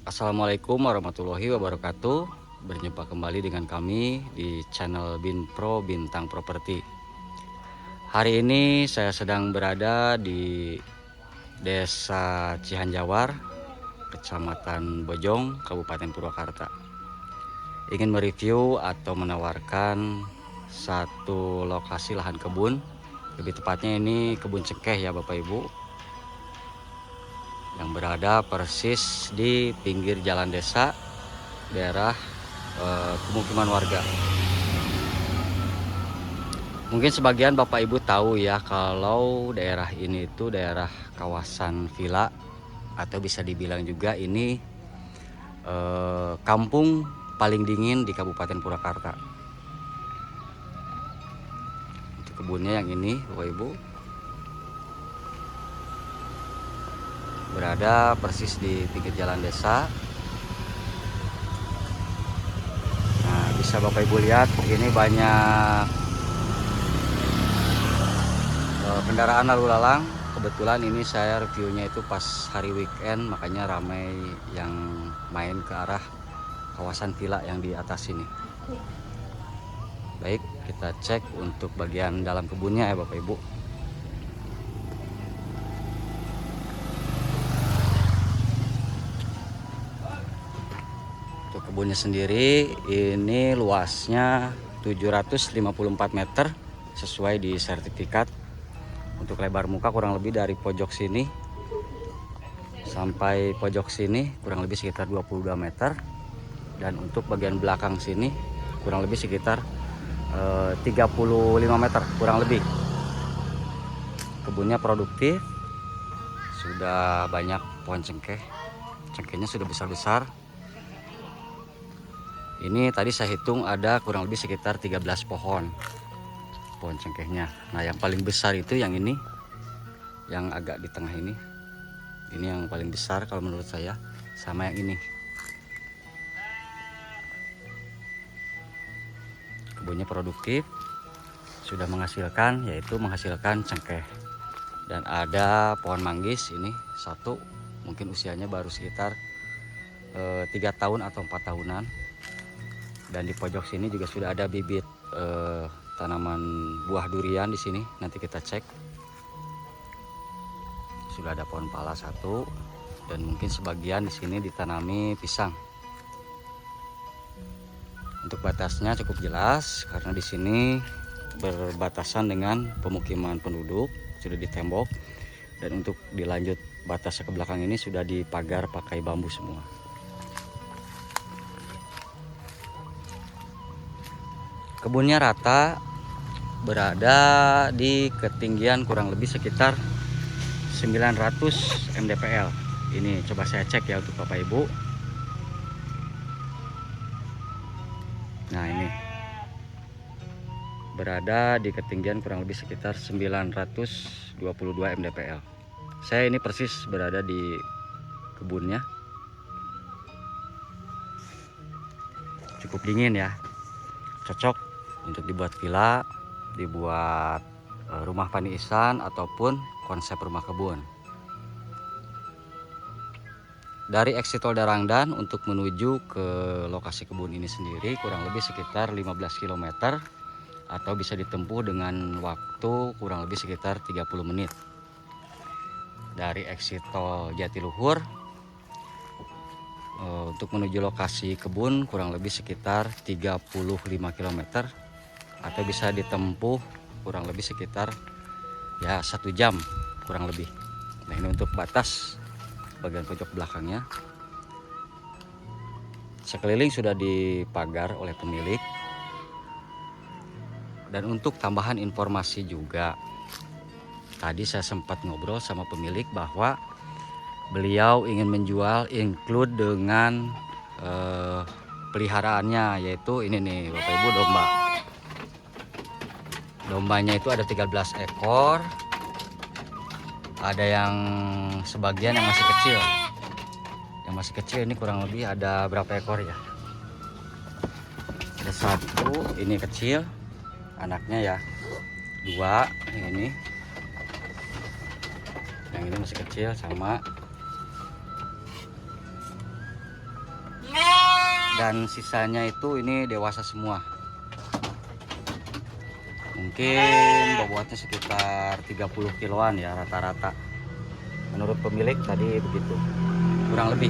Assalamualaikum warahmatullahi wabarakatuh. Berjumpa kembali dengan kami di channel Binpro Bintang Properti. Hari ini saya sedang berada di Desa Cihanjawar, Kecamatan Bojong, Kabupaten Purwakarta. Ingin mereview atau menawarkan satu lokasi lahan kebun. Lebih tepatnya ini kebun cengkeh ya Bapak Ibu, yang berada persis di pinggir jalan desa, daerah pemukiman warga. Mungkin sebagian Bapak Ibu tahu ya kalau daerah ini itu daerah kawasan villa, atau bisa dibilang juga ini kampung paling dingin di Kabupaten Purwakarta. Untuk kebunnya yang ini Bapak Ibu, berada persis di pinggir jalan desa. Nah, bisa Bapak Ibu lihat ini banyak kendaraan lalu lalang. Kebetulan ini saya reviewnya itu pas hari weekend, makanya ramai yang main ke arah kawasan villa yang di atas ini. Baik, kita cek untuk bagian dalam kebunnya ya Bapak Ibu. Untuk kebunnya sendiri ini luasnya 754 meter sesuai di sertifikat. Untuk lebar muka kurang lebih dari pojok sini sampai pojok sini kurang lebih sekitar 22 meter. Dan untuk bagian belakang sini kurang lebih sekitar 35 meter kurang lebih. Kebunnya produktif, sudah banyak pohon cengkeh. Cengkehnya sudah besar-besar. Ini tadi saya hitung ada kurang lebih sekitar 13 pohon cengkehnya. Nah, yang paling besar itu yang ini, yang agak di tengah ini. Ini yang paling besar kalau menurut saya, sama yang ini. Kebunnya produktif, sudah menghasilkan, yaitu menghasilkan cengkeh. Dan ada pohon manggis ini satu, mungkin usianya baru sekitar 3 tahun atau 4 tahunan. Dan di pojok sini juga sudah ada bibit tanaman buah durian di sini. Nanti kita cek. Sudah ada pohon pala satu, dan mungkin sebagian di sini ditanami pisang. Untuk batasnya cukup jelas karena di sini berbatasan dengan pemukiman penduduk, sudah ditembok. Dan untuk dilanjut batasnya ke belakang ini sudah dipagar pakai bambu semua. Kebunnya rata, berada di ketinggian kurang lebih sekitar 900 mdpl. Ini coba saya cek ya untuk Bapak Ibu. Nah, ini berada di ketinggian kurang lebih sekitar 922 mdpl. Saya ini persis berada di kebunnya. Cukup dingin ya, cocok untuk dibuat villa, dibuat rumah paniisan, ataupun konsep rumah kebun. Dari exit tol Darangdan untuk menuju ke lokasi kebun ini sendiri kurang lebih sekitar 15 km, atau bisa ditempuh dengan waktu kurang lebih sekitar 30 menit. Dari exit tol Jatiluhur untuk menuju lokasi kebun kurang lebih sekitar 35 km, atau bisa ditempuh kurang lebih sekitar ya 1 jam kurang lebih. Nah, ini untuk batas bagian pojok belakangnya. Sekeliling sudah dipagar oleh pemilik. Dan untuk tambahan informasi juga, tadi saya sempat ngobrol sama pemilik bahwa beliau ingin menjual include dengan peliharaannya, yaitu ini nih Bapak Ibu, domba. Dombanya itu ada 13 ekor. Ada yang sebagian yang masih kecil. Yang masih kecil ini kurang lebih ada berapa ekor ya? Ada satu, ini kecil, anaknya ya. Dua, yang ini masih kecil sama. dan sisanya itu ini dewasa semua. Mungkin bobotnya sekitar 30 kiloan ya rata-rata. Menurut pemilik tadi begitu, kurang lebih.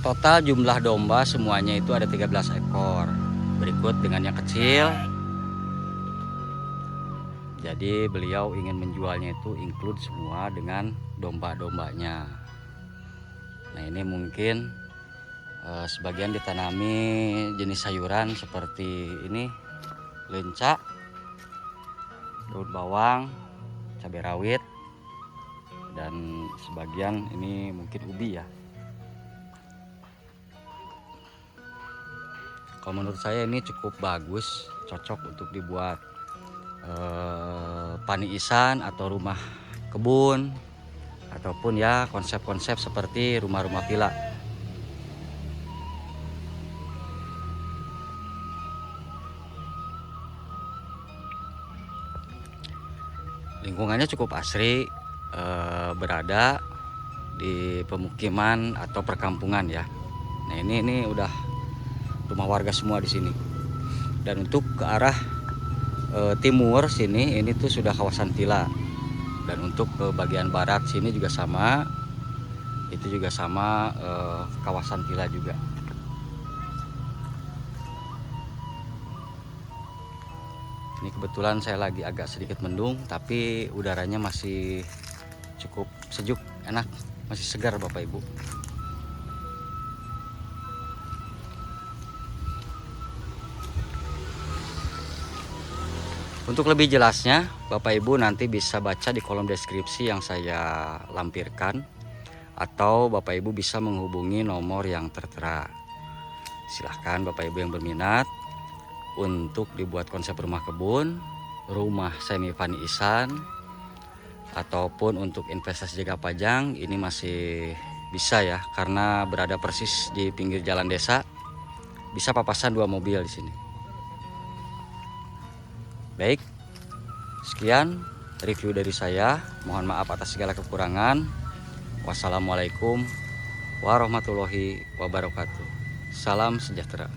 Total jumlah domba semuanya itu ada 13 ekor. Berikut dengan yang kecil. Jadi beliau ingin menjualnya itu include semua dengan domba-dombanya. Nah ini mungkin sebagian ditanami jenis sayuran seperti ini, lenca, daun bawang, cabai rawit, dan sebagian ini mungkin ubi ya. Kalau menurut saya ini cukup bagus, cocok untuk dibuat paniisan atau rumah kebun, ataupun ya konsep-konsep seperti rumah-rumah villa. Lingkungannya cukup asri, berada di pemukiman atau perkampungan ya. Nah ini udah rumah warga semua di sini. Dan untuk ke arah timur sini ini tuh sudah kawasan villa. Dan untuk ke bagian barat sini juga sama, itu juga sama, kawasan villa juga. Ini kebetulan saya lagi agak sedikit mendung, tapi udaranya masih cukup sejuk, enak, masih segar Bapak Ibu. Untuk lebih jelasnya, Bapak Ibu nanti bisa baca di kolom deskripsi yang saya lampirkan, atau Bapak Ibu bisa menghubungi nomor yang tertera. Silahkan Bapak Ibu yang berminat untuk dibuat konsep rumah kebun, rumah semi paniisan, ataupun untuk investasi jangka panjang, ini masih bisa ya, karena berada persis di pinggir jalan desa, bisa papasan 2 mobil di sini. Baik, sekian review dari saya. Mohon maaf atas segala kekurangan. Wassalamualaikum warahmatullahi wabarakatuh. Salam sejahtera.